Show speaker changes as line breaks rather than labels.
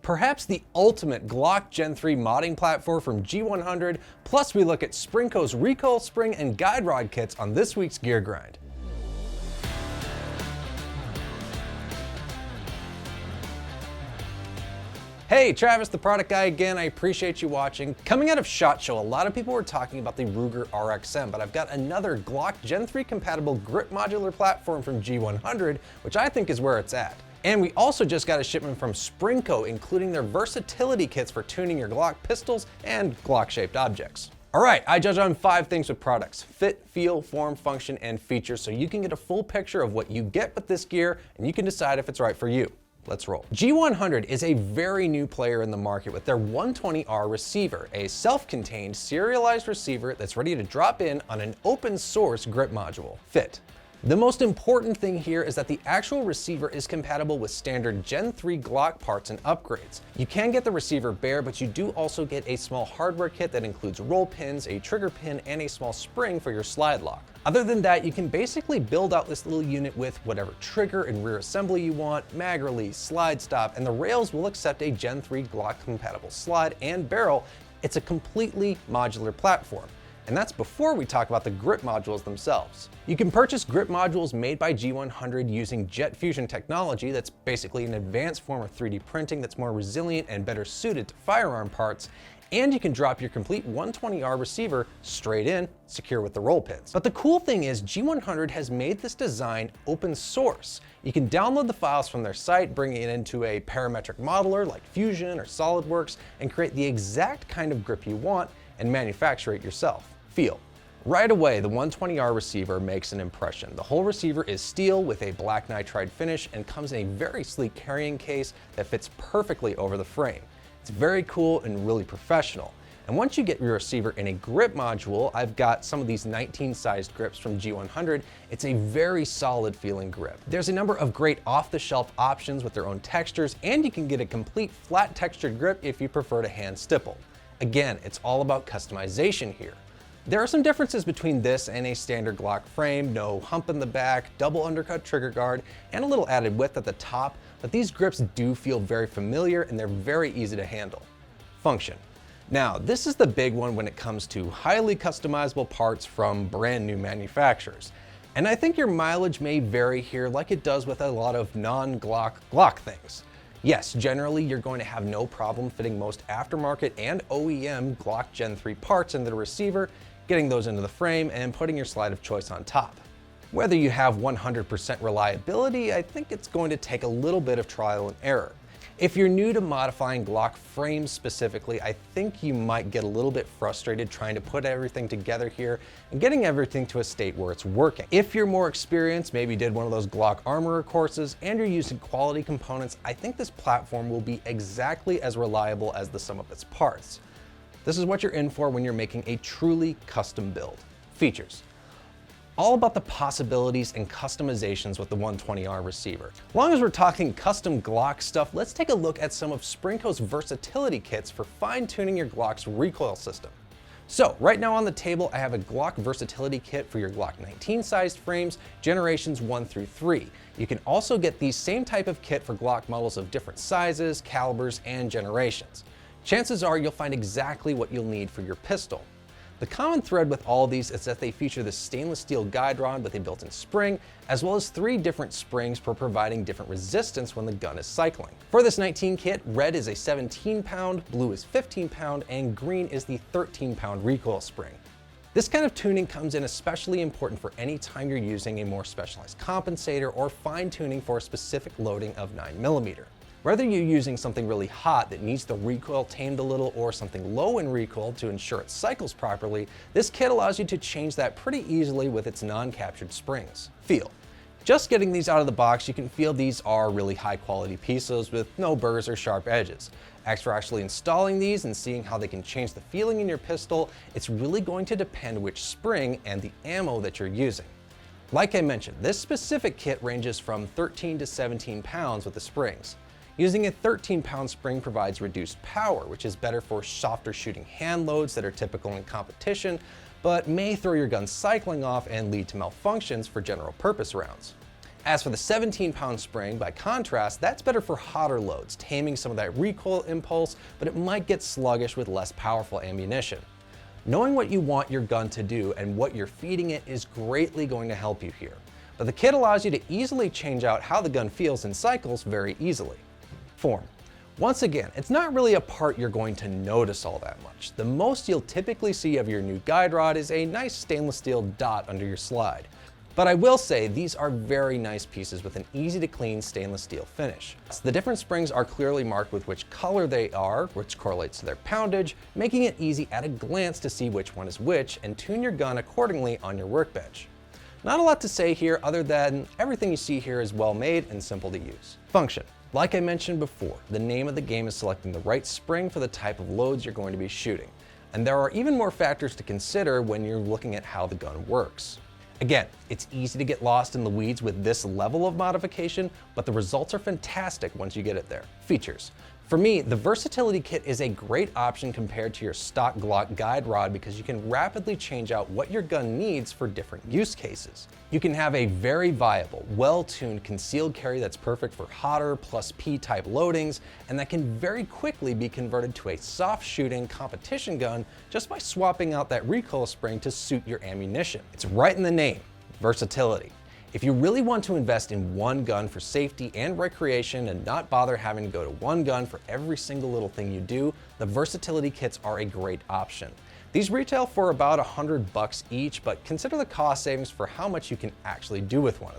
Perhaps the ultimate Glock Gen 3 modding platform from G100, plus we look at Sprinco's recoil spring and guide rod kits on this week's Gear Grind. Hey, Travis, the product guy again. I appreciate you watching. Coming out of SHOT Show, a lot of people were talking about the Ruger RXM, but I've got another Glock Gen 3 compatible grip modular platform from G100, which I think is where it's at. And we also just got a shipment from Sprinco, including their versatility kits for tuning your Glock pistols and Glock-shaped objects. All right, I judge on 5 things with products: fit, feel, form, function, and features, so you can get a full picture of what you get with this gear, and you can decide if it's right for you. Let's roll. G100 is a very new player in the market with their 120R receiver, a self-contained serialized receiver that's ready to drop in on an open source grip module. Fit. The most important thing here is that the actual receiver is compatible with standard Gen 3 Glock parts and upgrades. You can get the receiver bare, but you do also get a small hardware kit that includes roll pins, a trigger pin, and a small spring for your slide lock. Other than that, you can basically build out this little unit with whatever trigger and rear assembly you want, mag release, slide stop, and the rails will accept a Gen 3 Glock compatible slide and barrel. It's a completely modular platform. And that's before we talk about the grip modules themselves. You can purchase grip modules made by G100 using jet fusion technology. That's basically an advanced form of 3D printing that's more resilient and better suited to firearm parts. And you can drop your complete 120R receiver straight in, secure with the roll pins. But the cool thing is G100 has made this design open source. You can download the files from their site, bring it into a parametric modeler like Fusion or SolidWorks, and create the exact kind of grip you want and manufacture it yourself. Feel. Right away, the 120R receiver makes an impression. The whole receiver is steel with a black nitride finish and comes in a very sleek carrying case that fits perfectly over the frame. It's very cool and really professional. And once you get your receiver in a grip module, I've got some of these 19 sized grips from G100. It's a very solid feeling grip. There's a number of great off-the-shelf options with their own textures, and you can get a complete flat textured grip if you prefer to hand stipple. Again, it's all about customization here. There are some differences between this and a standard Glock frame: no hump in the back, double undercut trigger guard, and a little added width at the top, but these grips do feel very familiar and they're very easy to handle. Function. Now, this is the big one when it comes to highly customizable parts from brand new manufacturers. And I think your mileage may vary here like it does with a lot of non-Glock things. Yes, generally you're going to have no problem fitting most aftermarket and OEM Glock Gen 3 parts into the receiver, getting those into the frame, and putting your slide of choice on top. Whether you have 100% reliability, I think it's going to take a little bit of trial and error. If you're new to modifying Glock frames specifically, I think you might get a little bit frustrated trying to put everything together here and getting everything to a state where it's working. If you're more experienced, maybe did one of those Glock Armorer courses, and you're using quality components, I think this platform will be exactly as reliable as the sum of its parts. This is what you're in for when you're making a truly custom build. Features. All about the possibilities and customizations with the 120R receiver. As long as we're talking custom Glock stuff, let's take a look at some of Sprinco's versatility kits for fine-tuning your Glock's recoil system. So right now on the table, I have a Glock versatility kit for your Glock 19 sized frames, generations 1 through 3. You can also get the same type of kit for Glock models of different sizes, calibers, and generations. Chances are you'll find exactly what you'll need for your pistol. The common thread with all of these is that they feature the stainless steel guide rod with a built-in spring, as well as 3 different springs for providing different resistance when the gun is cycling. For this 19 kit, red is a 17-pound, blue is 15-pound, and green is the 13-pound recoil spring. This kind of tuning comes in especially important for any time you're using a more specialized compensator or fine-tuning for a specific loading of 9mm. Whether you're using something really hot that needs the recoil tamed a little or something low in recoil to ensure it cycles properly, this kit allows you to change that pretty easily with its non-captured springs. Feel. Just getting these out of the box, you can feel these are really high quality pieces with no burrs or sharp edges. As for actually installing these and seeing how they can change the feeling in your pistol, it's really going to depend which spring and the ammo that you're using. Like I mentioned, this specific kit ranges from 13 to 17 pounds with the springs. Using a 13-pound spring provides reduced power, which is better for softer shooting hand loads that are typical in competition, but may throw your gun cycling off and lead to malfunctions for general purpose rounds. As for the 17-pound spring, by contrast, that's better for hotter loads, taming some of that recoil impulse, but it might get sluggish with less powerful ammunition. Knowing what you want your gun to do and what you're feeding it is greatly going to help you here. But the kit allows you to easily change out how the gun feels in cycles very easily. Form. Once again, it's not really a part you're going to notice all that much. The most you'll typically see of your new guide rod is a nice stainless steel dot under your slide. But I will say these are very nice pieces with an easy to clean stainless steel finish. The different springs are clearly marked with which color they are, which correlates to their poundage, making it easy at a glance to see which one is which and tune your gun accordingly on your workbench. Not a lot to say here other than everything you see here is well made and simple to use. Function. Like I mentioned before, the name of the game is selecting the right spring for the type of loads you're going to be shooting. And there are even more factors to consider when you're looking at how the gun works. Again, it's easy to get lost in the weeds with this level of modification, but the results are fantastic once you get it there. Features. For me, the Versatility Kit is a great option compared to your stock Glock guide rod because you can rapidly change out what your gun needs for different use cases. You can have a very viable, well-tuned concealed carry that's perfect for hotter plus P type loadings, and that can very quickly be converted to a soft shooting competition gun just by swapping out that recoil spring to suit your ammunition. It's right in the name, versatility. If you really want to invest in one gun for safety and recreation and not bother having to go to one gun for every single little thing you do, the Versatility Kits are a great option. These retail for about $100 each, but consider the cost savings for how much you can actually do with one of